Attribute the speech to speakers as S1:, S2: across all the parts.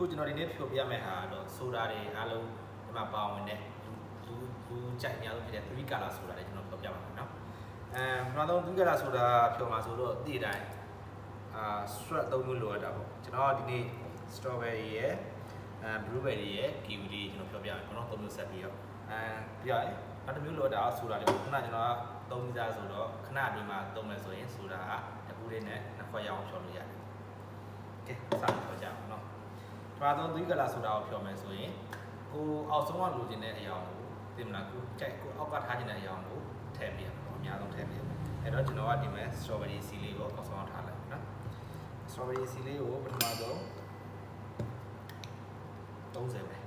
S1: ခုကျွန်တော်ဒီနေ့ဖြိုပြမယ်ဟာတော့ဆိုတာတွေအားလုံးဒီမှာပါဝင်တဲ့လူကြိုက်များလို့ဖြစ်တဲ့3 color ဆိုတာတွေကျွန်တော်ပြောပြပါမယ်နော်ပထမဆုံး3 color ဆိုတာဖြိုမှာဆိုတော့ဒီတိုင်းstrap 3မျိုးလိုရတာပေါ့ကျွန်တော်ဒီနေ့ strawberry ရယ် blueberry ရယ် kiwi တွေကျွန်တော်ပြောပြမယ်ကျွန်တော်3မျိုးဆက်ပြီးတော့ပြရတယ်နောက်တစ်မျိုးလိုတာဆိုတာတွေခုနကျွန်တော်3မိသားဆိုတော့ခဏဒီမှာသုံးမယ်ဆိုရင်ဆိုတာကတပူးလေးနဲ့နှစ်ခွက်ရအောင်ဖြောလို့ရတယ်ကဲစပြီးတော့ကြအောင်နော်ပထမဆုံး3 color ဆိုတာကိုဖြောမယ်ဆိုရင်ကိုအောက်ဆုံးကလိုချင်တဲ့အရာကိုသိမလားကိုကြိုက်ကိုအောက်ကထားချင်တဲ့အရာကိုထည့်ပြရမယ်ပေါ့အများဆုံးထည့်ပြရမယ်အဲ့တော့ကျွန်တော်ကဒီမဲ့ strawberry seed လေးကိုအောက်ဆုံးထားလိုက်နော် strawberry seed လေးကိုပထမဆုံး30ပဲ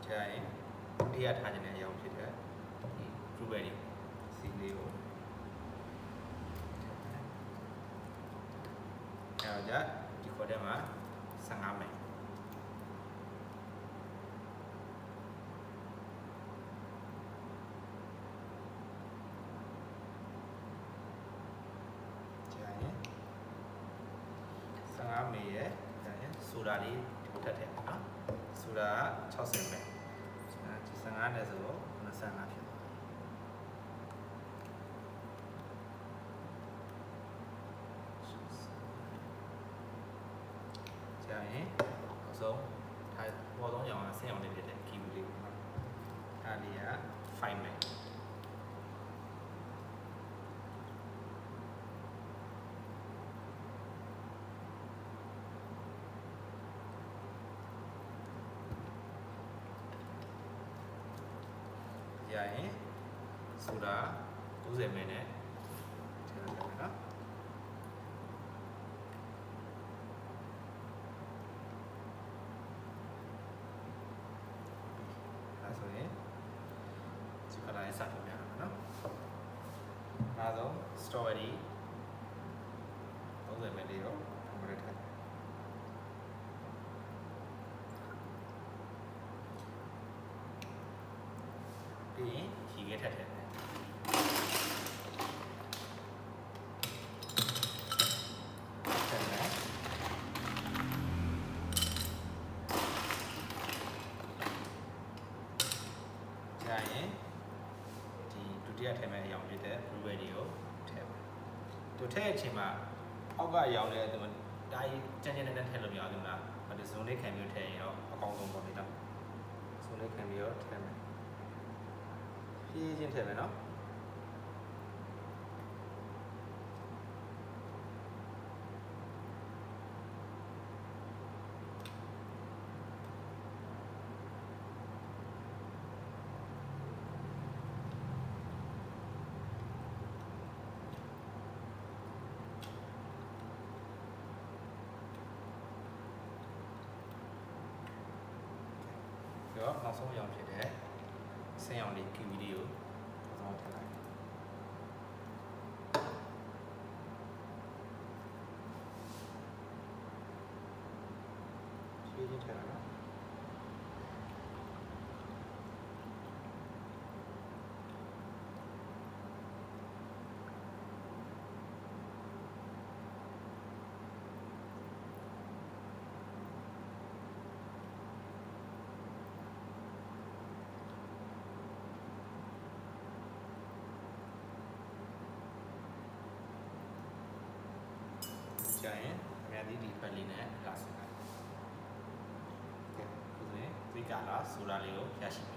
S1: ကျရင်ဒီရထားခြင်းတဲ့အရာဖြစ်တဲ့ blueberry seed လေးကိုအဲ့တော့ဒီခေါ်တဲ့မှာ15မိနစ်ကျရင်15မိနစ်ရဲ့ကျရင်ဆိုတာလေးဒီထက်ထည့်နော်ဆိုတာ60မိနစ်15နဲ့ဆိုတော့25ဖြစ်သွားကျရင်အဆုံးထားပေါ်ဆုံးရောင်ဆင်းအောင်လေးဖြစ်တဲ့ kiwi လေးပေါ့နော်အဲ့ဒီက5မိနစ်ရရင်ဆိုတာ90မိနစ်ထည့်လိုက်မယ်နော်အဲဆိုရင်ဒီကလာစပ်ပြရမယ်နော်နောက်ဆုံး strawberry 30မိနစ်လေးတော့မရထားပြီးရင်ရေခဲထက်ထည့်မယ်ကျရင်ဒီဒုတိယထည့်မဲ့အရောင်ဖြစ်တဲ့ blueberry ကိုထည့်ပါသူထည့်တဲ့အချိန်မှာအောက်ကအရောင်လေးဒီမှာဒါကြီးကြမ်းကြမ်းနဲ့ထည့်လို့မရဘူးလားဒီဇုံလေးခံပြီးထည့်ရင်တော့အကောင်းဆုံးပေါ့လေတော့ဇုံလေးခံပြီးတော့ထည့်မယ်ဖြည်းချင်းထည့်မယ်နော်တော့နောက်ဆုံးရောင်ဖြစ်တဲ့ဆင်းရောင်လေး kiwi လေးကိုနောက်ဆုံးထည့်လိုက်ဖြည်းချင်းထည့်လိုက်နော်ကျရင်အများကြီးဒီဖက်လေးနဲ့လာစင်လိုက်ကဲဆိုရင်ဒီကလာဆိုတာလေးကိုရရှိပြီ